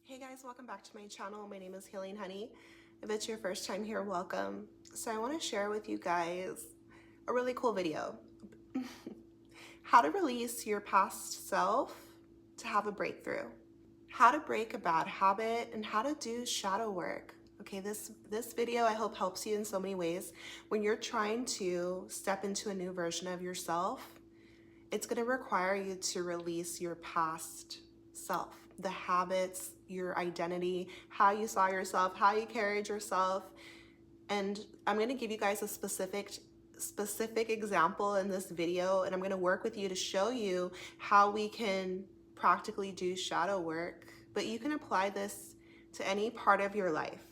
Hey guys, welcome back to my channel. My name is Healing Honey. If it's your first time here, welcome. So I want to share with you guys a really cool video. How to release your past self to have a breakthrough. How to break a bad habit and how to do shadow work. Okay, this video I hope helps you in so many ways. When you're trying to step into a new version of yourself, it's going to require you to release your past self, the habits, your identity, how you saw yourself, how you carried yourself. And I'm going to give you guys a specific example in this video, and I'm going to work with you to show you how we can practically do shadow work. But you can apply this to any part of your life,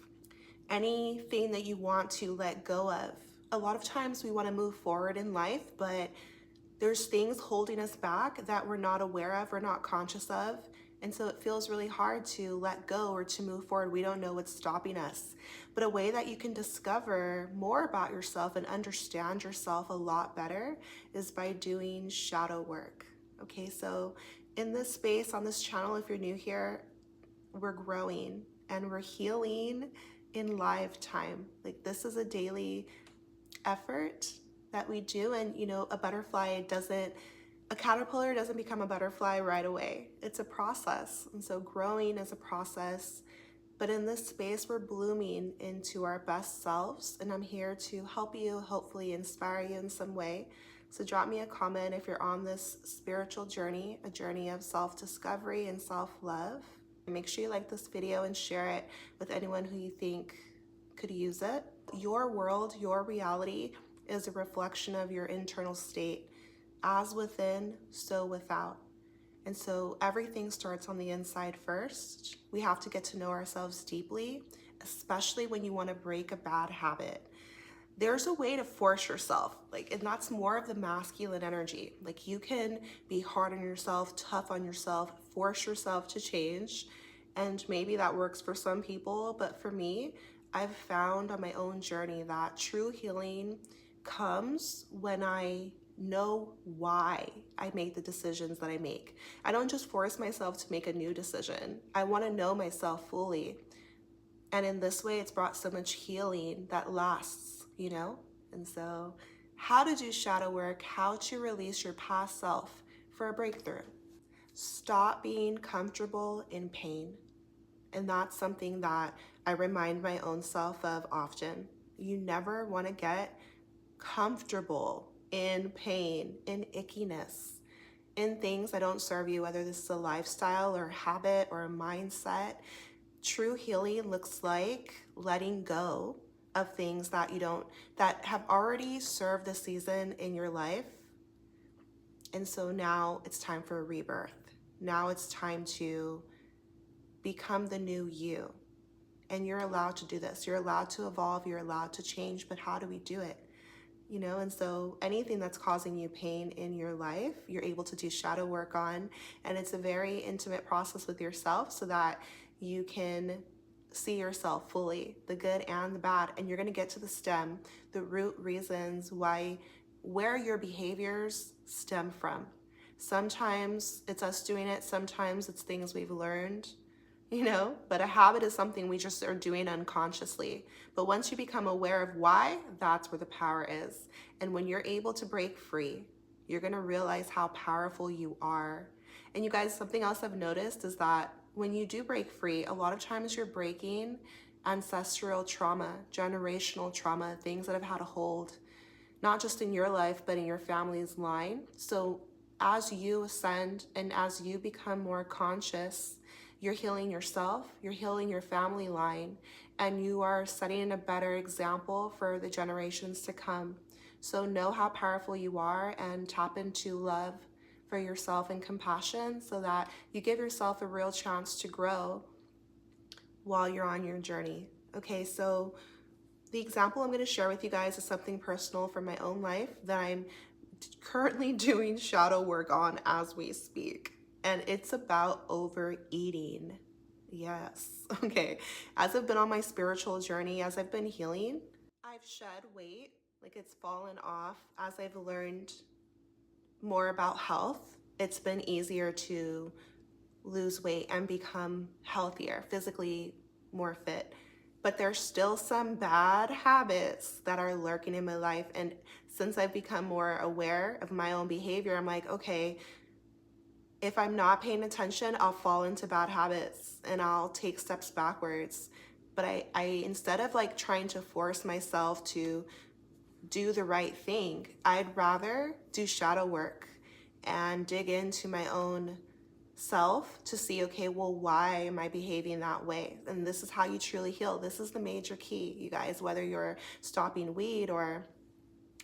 anything that you want to let go of. A lot of times we want to move forward in life, but there's things holding us back that we're not aware of, we're not conscious of. And so it feels really hard to let go or to move forward. We don't know what's stopping us. But a way that you can discover more about yourself and understand yourself a lot better is by doing shadow work. Okay, so in this space on this channel, if you're new here, we're growing and we're healing in live time. Like, this is a daily effort that we do. And a caterpillar doesn't become a butterfly right away. It's a process. And so growing is a process. But in this space, we're blooming into our best selves. And I'm here to help you, hopefully inspire you in some way. So drop me a comment if you're on this spiritual journey, a journey of self-discovery and self-love. Make sure you like this video and share it with anyone who you think could use it. Your world, your reality is a reflection of your internal state. As within, so without. And so everything starts on the inside first. We have to get to know ourselves deeply, especially when you want to break a bad habit. There's a way to force yourself, and that's more of the masculine energy. Like, you can be hard on yourself, tough on yourself, force yourself to change. And maybe that works for some people, but for me, I've found on my own journey that true healing comes when I know why I make the decisions that I make. I don't just force myself to make a new decision. I want to know myself fully. And in this way, it's brought so much healing that lasts, And so, how to do shadow work, how to release your past self for a breakthrough. Stop being comfortable in pain. And that's something that I remind my own self of often. You never want to get comfortable in pain, in ickiness, in things that don't serve you, whether this is a lifestyle or a habit or a mindset. True healing looks like letting go of things that have already served the season in your life. And so now it's time for a rebirth. Now it's time to become the new you. And you're allowed to do this. You're allowed to evolve. You're allowed to change. But how do we do it? And so anything that's causing you pain in your life, you're able to do shadow work on. And it's a very intimate process with yourself so that you can see yourself fully, the good and the bad. And you're going to get to the stem, the root reasons where your behaviors stem from. Sometimes it's us doing it. Sometimes it's things we've learned. But a habit is something we just are doing unconsciously. But once you become aware of why, that's where the power is. And when you're able to break free, you're going to realize how powerful you are. And you guys, something else I've noticed is that when you do break free, a lot of times you're breaking ancestral trauma, generational trauma, things that have had a hold, not just in your life, but in your family's line. So as you ascend and as you become more conscious, you're healing yourself, you're healing your family line, and you are setting a better example for the generations to come. So know how powerful you are and tap into love for yourself and compassion so that you give yourself a real chance to grow while you're on your journey. Okay, so the example I'm going to share with you guys is something personal from my own life that I'm currently doing shadow work on as we speak. And it's about overeating. Yes. Okay. As I've been on my spiritual journey, as I've been healing, I've shed weight. It's fallen off. As I've learned more about health, it's been easier to lose weight and become healthier, physically more fit. But there's still some bad habits that are lurking in my life. And since I've become more aware of my own behavior, I'm like, okay, if I'm not paying attention, I'll fall into bad habits and I'll take steps backwards. But I instead of like trying to force myself to do the right thing, I'd rather do shadow work and dig into my own self to see, okay, well, why am I behaving that way? And this is how you truly heal. This is the major key, you guys, whether you're stopping weed or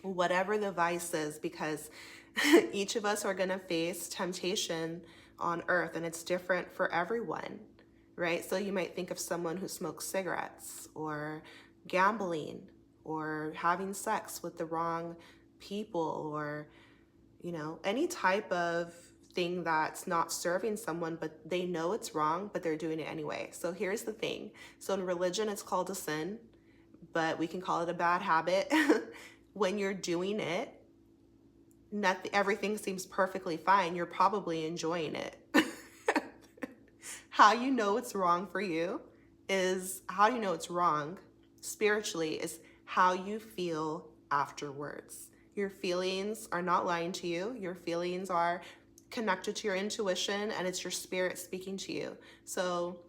whatever the vice is, because each of us are going to face temptation on earth and it's different for everyone, right? So you might think of someone who smokes cigarettes or gambling or having sex with the wrong people, or, you know, any type of thing that's not serving someone, but they know it's wrong, but they're doing it anyway. So here's the thing. So in religion, it's called a sin, but we can call it a bad habit. When you're doing it, everything seems perfectly fine. You're probably enjoying it. How you know it's wrong for you is, how you know it's wrong spiritually is how you feel afterwards. Your feelings are not lying to you. Your feelings are connected to your intuition, and it's your spirit speaking to you. So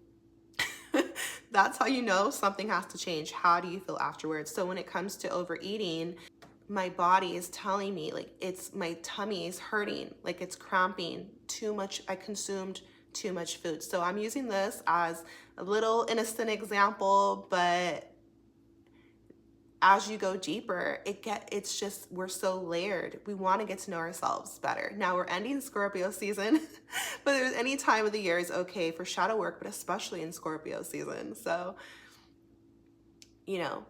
that's how you know something has to change. How do you feel afterwards? So when it comes to overeating, my body is telling me, like, my tummy is hurting, like it's cramping too much. I consumed too much food. So I'm using this as a little innocent example, but as you go deeper, it's just, we're so layered. We want to get to know ourselves better. Now we're ending Scorpio season, but there's any time of the year is okay for shadow work, but especially in Scorpio season. So, you know,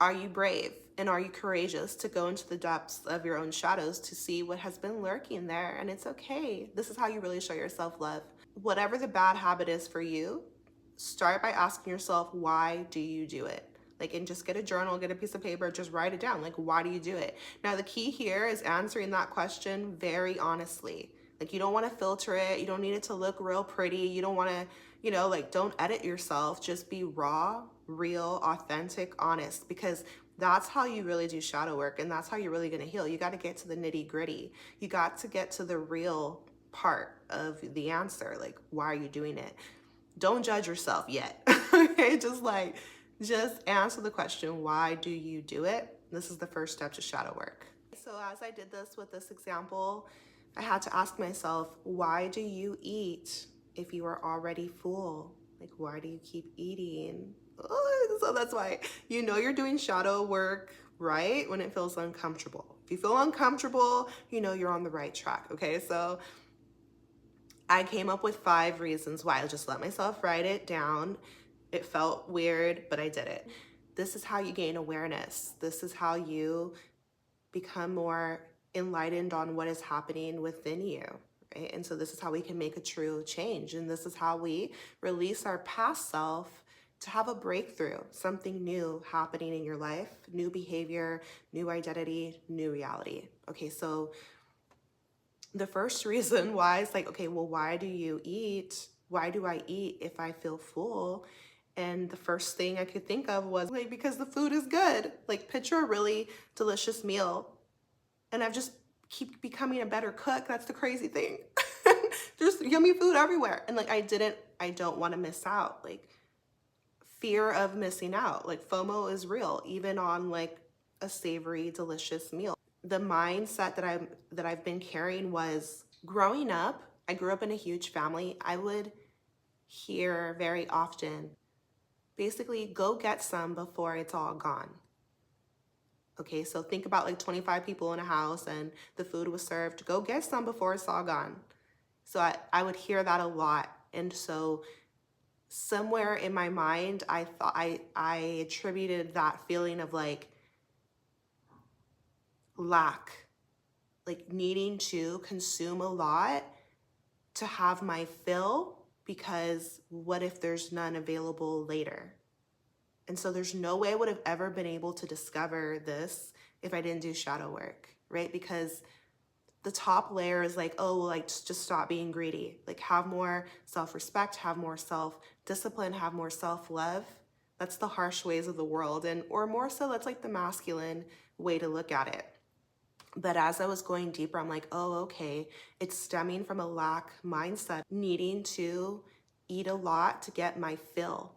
are you brave and are you courageous to go into the depths of your own shadows to see what has been lurking there? And it's okay. This is how you really show your self-love. Whatever the bad habit is for you, start by asking yourself, why do you do it? Like, and just get a journal, get a piece of paper, just write it down. Like, why do you do it? Now, the key here is answering that question very honestly. Like, you don't want to filter it. You don't need it to look real pretty. You don't want to, you know, like, don't edit yourself. Just be raw, real, authentic, honest, because that's how you really do shadow work, and that's how you're really going to heal. You got to get to the nitty gritty. You got to get to the real part of the answer. Like, why are you doing it? Don't judge yourself yet. Okay, just answer the question, why do you do it? This is the first step to shadow work. So as I did this with this example, I had to ask myself, why do you eat if you are already full? Like, why do you keep eating? So that's why, you know, you're doing shadow work, right? When it feels uncomfortable. If you feel uncomfortable, you know you're on the right track, okay? So I came up with 5 reasons why. I just let myself write it down. It felt weird, but I did it. This is how you gain awareness. This is how you become more enlightened on what is happening within you, right? And so this is how we can make a true change. And this is how we release our past self to have a breakthrough, something new happening in your life, new behavior, new identity, new reality. Okay, so the first reason why is like, okay, well, why do you eat? Why do I eat if I feel full? And the first thing I could think of was like, because the food is good. Like, picture a really delicious meal. And I've just keep becoming a better cook. That's the crazy thing. There's yummy food everywhere. And like, I don't want to miss out. Like, fear of missing out. Like, FOMO is real, even on like a savory, delicious meal. The mindset that I've been carrying was, growing up, I grew up in a huge family. I would hear very often, basically, go get some before it's all gone. Okay, so think about like 25 people in a house and the food was served. Go get some before it's all gone. So I would hear that a lot. And so somewhere in my mind, I thought I attributed that feeling of like lack, like needing to consume a lot to have my fill, because what if there's none available later? And so there's no way I would have ever been able to discover this if I didn't do shadow work, right? Because the top layer is like, oh, like just stop being greedy. Like have more self-respect, have more self-discipline, have more self-love. That's the harsh ways of the world. And or more so, that's like the masculine way to look at it. But as I was going deeper, I'm like, oh, okay, it's stemming from a lack mindset, needing to eat a lot to get my fill.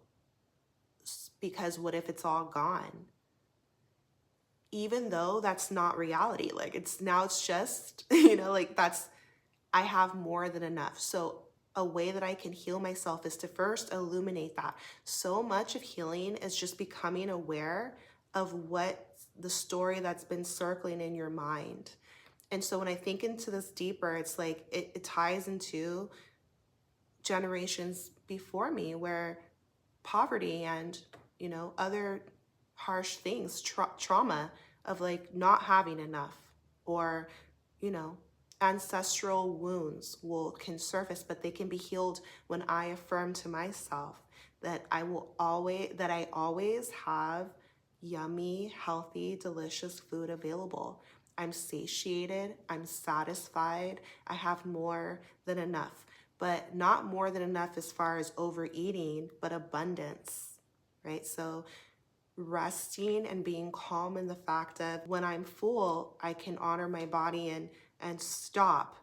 Because what if it's all gone? Even though that's not reality. Like it's just, like I have more than enough. So a way that I can heal myself is to first illuminate that. So much of healing is just becoming aware of what the story that's been circling in your mind. And so when I think into this deeper, it's like it ties into generations before me where poverty and, other harsh things, trauma of like not having enough, or, ancestral wounds can surface, but they can be healed when I affirm to myself that I always have yummy, healthy, delicious food available. I'm satiated, I'm satisfied, I have more than enough. But not more than enough as far as overeating, but abundance, right? So resting and being calm in the fact of when I'm full, I can honor my body and stop.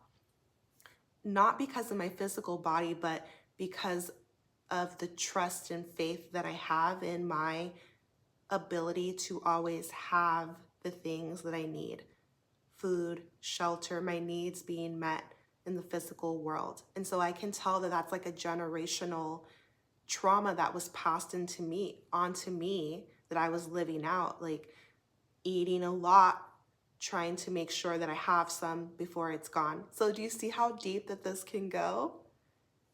Not because of my physical body, but because of the trust and faith that I have in my ability to always have the things that I need. Food, shelter, my needs being met in the physical world. And so I can tell that that's like a generational trauma that was passed onto me that I was living out, like eating a lot, trying to make sure that I have some before it's gone. So do you see how deep that this can go?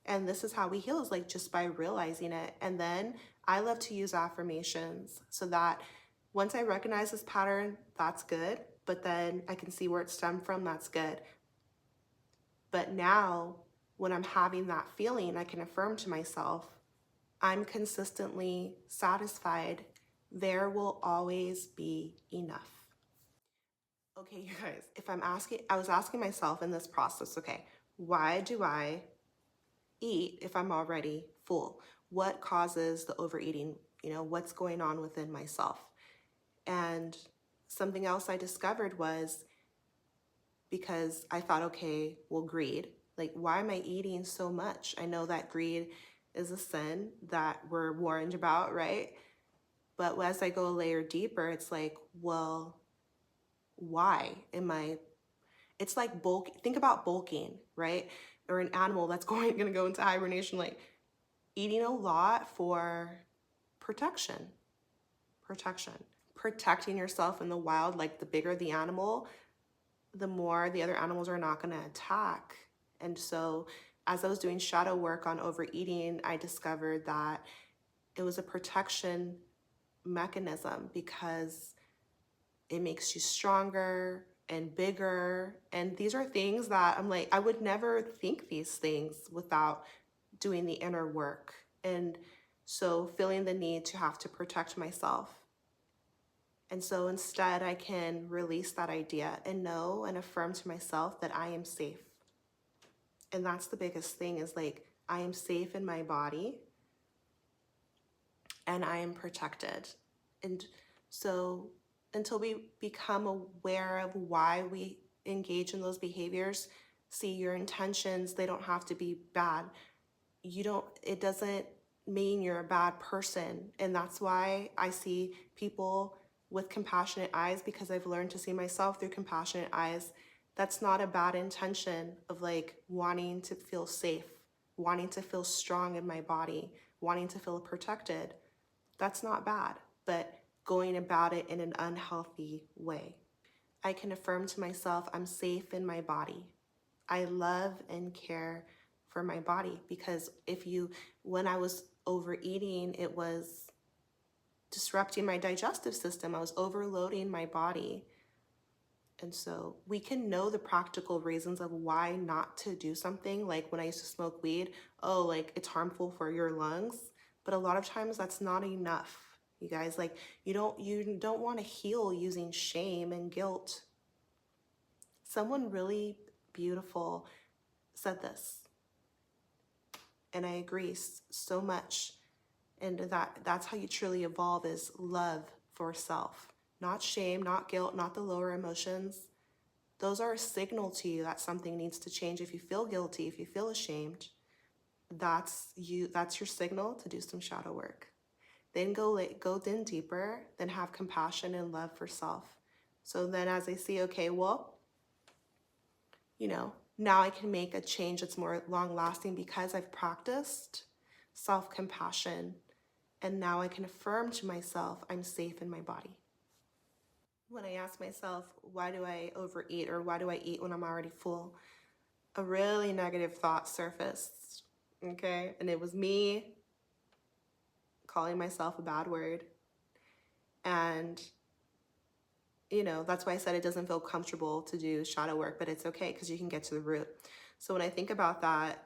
And this is how we heal, is like just by realizing it. And then I love to use affirmations so that once I recognize this pattern, that's good. But then I can see where it stemmed from, that's good. But now when I'm having that feeling, I can affirm to myself, I'm consistently satisfied. There will always be enough. Okay, you guys, I was asking myself in this process, okay, why do I eat if I'm already full? What causes the overeating? What's going on within myself? And something else I discovered was because I thought, okay, well, greed. Like, why am I eating so much? I know that greed is a sin that we're warned about, right? But as I go a layer deeper, it's like, well, why am I? It's like bulk. Think about bulking, right? Or an animal that's going to go into hibernation, like eating a lot for protection, protecting yourself in the wild. Like the bigger the animal, the more the other animals are not going to attack. And so as I was doing shadow work on overeating, I discovered that it was a protection mechanism because it makes you stronger and bigger. And these are things that I'm like, I would never think these things without doing the inner work. And so feeling the need to have to protect myself. And so instead I can release that idea and know and affirm to myself that I am safe. And that's the biggest thing, is like, I am safe in my body and I am protected. And so until we become aware of why we engage in those behaviors, see, your intentions, they don't have to be bad. It doesn't mean you're a bad person. And that's why I see people with compassionate eyes, because I've learned to see myself through compassionate eyes. That's not a bad intention of like wanting to feel safe, wanting to feel strong in my body, wanting to feel protected. That's not bad, but going about it in an unhealthy way. I can affirm to myself, I'm safe in my body. I love and care for my body, because when I was overeating, it was disrupting my digestive system. I was overloading my body. And so we can know the practical reasons of why not to do something. Like when I used to smoke weed, oh, like it's harmful for your lungs. But a lot of times that's not enough. You guys, like you don't want to heal using shame and guilt. Someone really beautiful said this, and I agree so much. And that's how you truly evolve, is love for self. Not shame, not guilt, not the lower emotions. Those are a signal to you that something needs to change. If you feel guilty, if you feel ashamed, that's your signal to do some shadow work. Then go in deeper, then have compassion and love for self. So then as I see, okay, well, now I can make a change that's more long lasting because I've practiced self-compassion, and now I can affirm to myself I'm safe in my body. When I ask myself, why do I overeat, or why do I eat when I'm already full, a really negative thought surfaced, okay? And it was me calling myself a bad word. And, that's why I said it doesn't feel comfortable to do shadow work, but it's okay because you can get to the root. So when I think about that,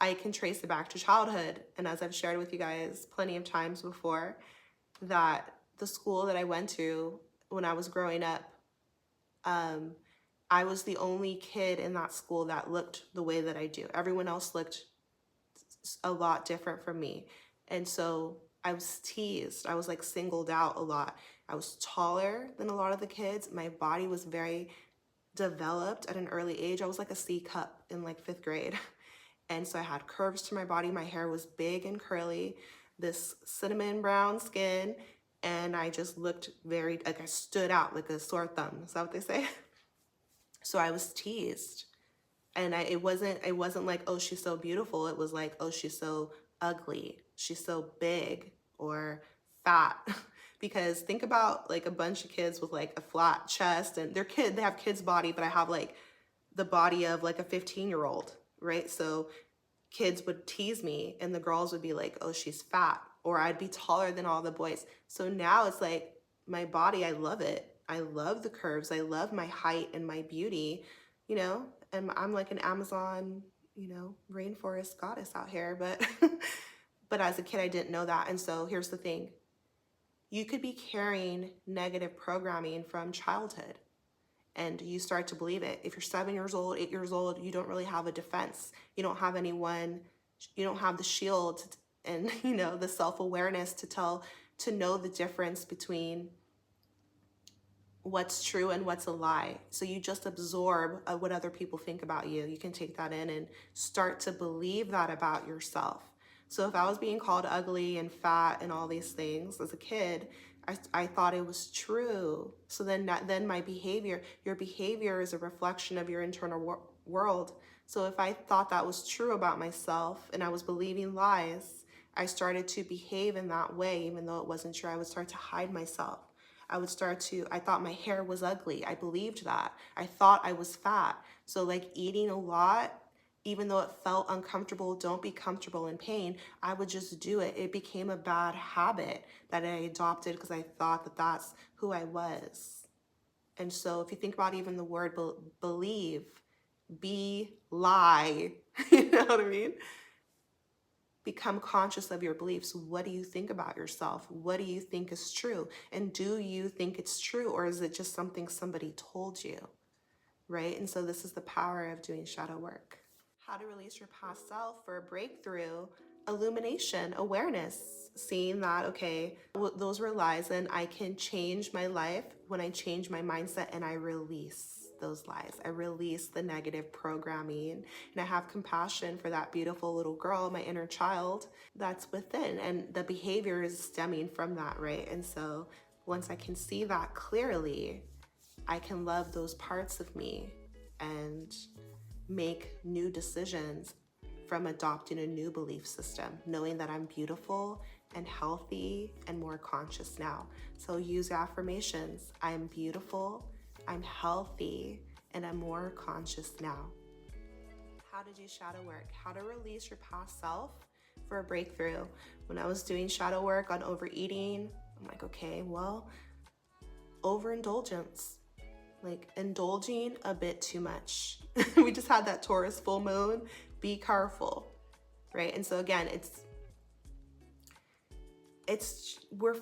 I can trace it back to childhood. And as I've shared with you guys plenty of times before, that the school that I went to when I was growing up, I was the only kid in that school that looked the way that I do. Everyone else looked a lot different from me. And so I was teased. I was like singled out a lot. I was taller than a lot of the kids. My body was very developed at an early age. I was like a C cup in like 5th grade. And so I had curves to my body. My hair was big and curly, this cinnamon brown skin. And I just looked very, like I stood out like a sore thumb. Is that what they say? So I was teased. And it wasn't like, oh, she's so beautiful. It was like, oh, she's so ugly. She's so big or fat. Because think about like a bunch of kids with like a flat chest, and they have kids' body, but I have like the body of like a 15-year-old, right? So kids would tease me and the girls would be like, oh, she's fat, or I'd be taller than all the boys. So now it's like my body, I love it. I love the curves. I love my height and my beauty, and I'm like an Amazon, rainforest goddess out here. But, but as a kid, I didn't know that. And so here's the thing. You could be carrying negative programming from childhood, and you start to believe it. If you're 7 years old, 8 years old, you don't really have a defense. You don't have anyone, you don't have the shield and, the self-awareness to know the difference between what's true and what's a lie. So you just absorb what other people think about you. You can take that in and start to believe that about yourself. So if I was being called ugly and fat and all these things as a kid, I thought it was true. So then my behavior, your behavior is a reflection of your internal world. So if I thought that was true about myself and I was believing lies, I started to behave in that way, even though it wasn't true. I would start to hide myself. I thought my hair was ugly. I believed that. I thought I was fat. So like eating a lot, even though it felt uncomfortable, don't be comfortable in pain, I would just do it. It became a bad habit that I adopted because I thought that that's who I was. And so if you think about even the word believe, lie, you know what I mean? Become conscious of your beliefs. What do you think about yourself? What do you think is true? And do you think it's true, or is it just something somebody told you, right? And so this is the power of doing shadow work. How to release your past self for a breakthrough, illumination, awareness, seeing that, okay, those were lies, and I can change my life when I change my mindset and I release those lies. I release the negative programming, and I have compassion for that beautiful little girl, my inner child that's within, and the behavior is stemming from that, right? And so once I can see that clearly, I can love those parts of me and make new decisions from adopting a new belief system, knowing that I'm beautiful and healthy and more conscious now. So use affirmations. I'm beautiful, I'm healthy, and I'm more conscious now. How to do shadow work, how to release your past self for a breakthrough. When I was doing shadow work on overeating, I'm like, okay, well, overindulgence, like indulging a bit too much. We just had that Taurus full moon. Be careful, right? And so again, we're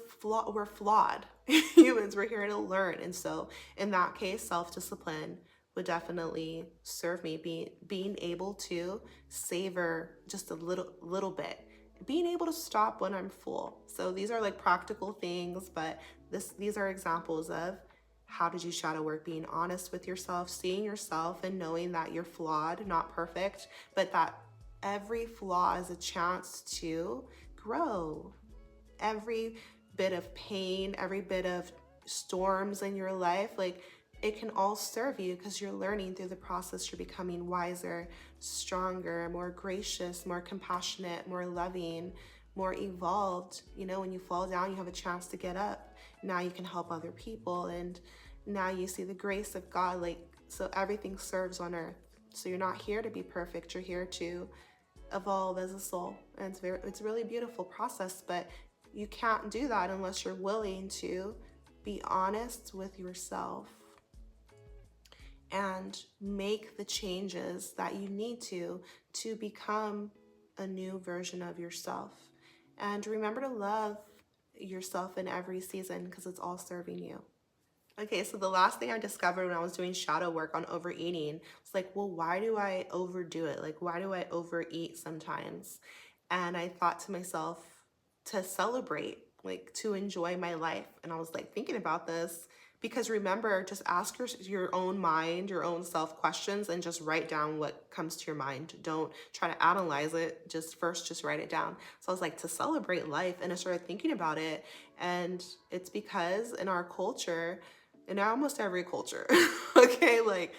flawed. Humans, we're here to learn. And so in that case, self-discipline would definitely serve me, being able to savor just a little bit, being able to stop when I'm full. So these are like practical things, but these are examples of how to do shadow work, being honest with yourself, seeing yourself and knowing that you're flawed, not perfect, but that every flaw is a chance to grow. Every bit of pain, every bit of storms in your life, like it can all serve you because you're learning through the process. You're becoming wiser, stronger, more gracious, more compassionate, more loving, more evolved. You know, when you fall down, you have a chance to get up. Now you can help other people, and now you see the grace of God. Like, so everything serves on earth. So you're not here to be perfect. You're here to evolve as a soul. And it's a really beautiful process, but you can't do that unless you're willing to be honest with yourself and make the changes that you need to become a new version of yourself. And remember to love yourself in every season because it's all serving you. Okay, so the last thing I discovered when I was doing shadow work on overeating was like, well, why do I overdo it? Like, why do I overeat sometimes? And I thought to myself, to celebrate, like to enjoy my life. And I was like thinking about this because remember, just ask your own mind, your own self questions, and just write down what comes to your mind. Don't try to analyze it. Just write it down. So I was like, to celebrate life. And I started thinking about it. And it's because in our culture, in almost every culture, okay, like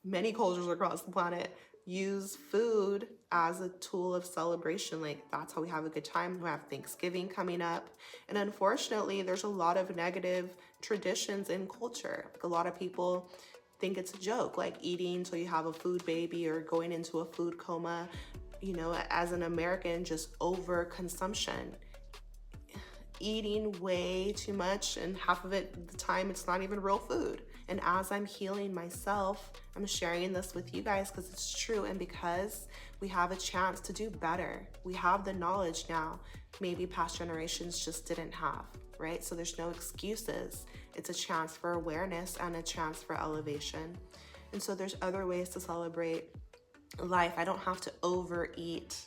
many cultures across the planet use food as a tool of celebration. Like that's how we have a good time. We have Thanksgiving coming up. And unfortunately, there's a lot of negative traditions in culture. Like a lot of people think it's a joke, like eating until you have a food baby or going into a food coma. You know, as an American, just over consumption, eating way too much, and half of it the time it's not even real food. And as I'm healing myself, I'm sharing this with you guys because it's true, and because we have a chance to do better. We have the knowledge now maybe past generations just didn't have, right? So there's no excuses. It's a chance for awareness and a chance for elevation. And so there's other ways to celebrate life. I don't have to overeat,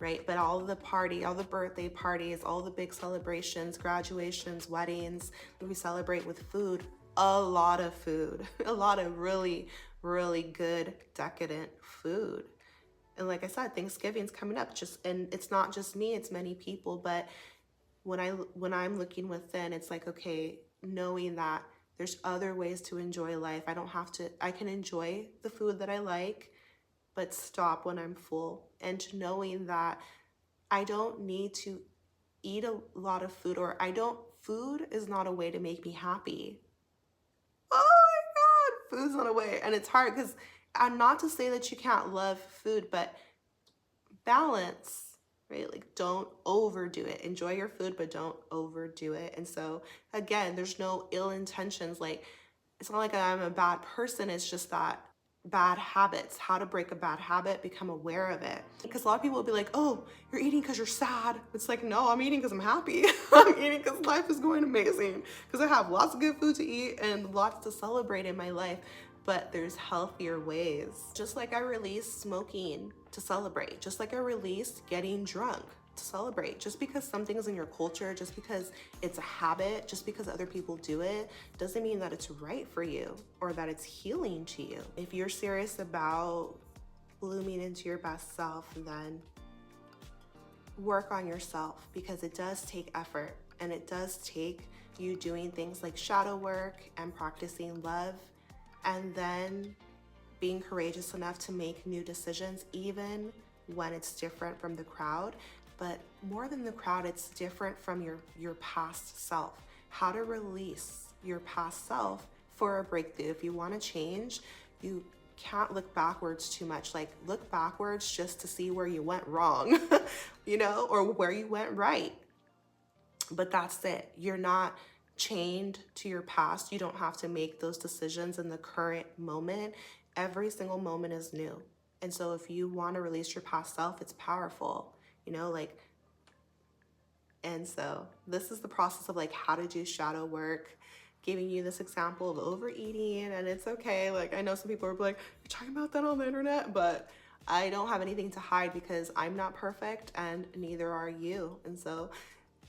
right? But all the birthday parties, all the big celebrations, graduations, weddings, we celebrate with food, a lot of food, a lot of really, really good, decadent food. And like I said, Thanksgiving's coming up, and it's not just me, it's many people. But when I'm looking within, it's like, okay, knowing that there's other ways to enjoy life. I can enjoy the food that I like, but stop when I'm full. And knowing that I don't need to eat a lot of food, food is not a way to make me happy. Oh my God, food's not a way. And it's hard because I'm not to say that you can't love food, but balance, right? Like don't overdo it. Enjoy your food, but don't overdo it. And so again, there's no ill intentions. Like it's not like I'm a bad person. It's just that bad habits, how to break a bad habit, become aware of it. Because a lot of people will be like, oh, you're eating because you're sad. It's like, no, I'm eating because I'm happy. I'm eating because life is going amazing. Because I have lots of good food to eat and lots to celebrate in my life. But there's healthier ways. Just like I released smoking to celebrate, just like I released getting drunk to celebrate. Just because something's in your culture, just because it's a habit, just because other people do it, doesn't mean that it's right for you or that it's healing to you. If you're serious about blooming into your best self, then work on yourself, because it does take effort, and it does take you doing things like shadow work and practicing love, and then being courageous enough to make new decisions, even when it's different from the crowd. But more than the crowd, it's different from your past self. How to release your past self for a breakthrough. If you want to change, you can't look backwards too much. Like look backwards just to see where you went wrong, you know, or where you went right. But that's it. You're not chained to your past. You don't have to make those decisions in the current moment. Every single moment is new. And so if you want to release your past self, it's powerful. You know, like And so this is the process of like how to do shadow work, giving you this example of overeating. And it's okay. Like, I know some people are like, you're talking about that on the internet, but I don't have anything to hide because I'm not perfect and neither are you. And so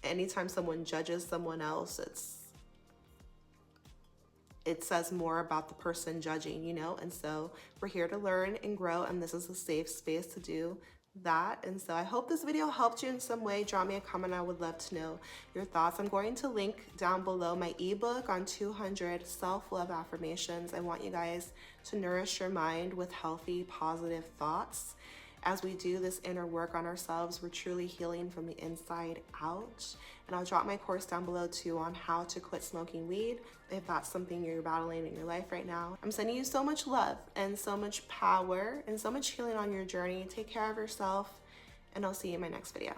anytime someone judges someone else, it says more about the person judging, you know? And so we're here to learn and grow, and this is a safe space to do that. And so I hope this video helped you in some way. Drop me a comment. I would love to know your thoughts. I'm going to link down below my ebook on 200 self-love affirmations. I want you guys to nourish your mind with healthy, positive thoughts. As we do this inner work on ourselves, we're truly healing from the inside out. And I'll drop my course down below too on how to quit smoking weed if that's something you're battling in your life right now. I'm sending you so much love and so much power and so much healing on your journey. Take care of yourself, and I'll see you in my next video.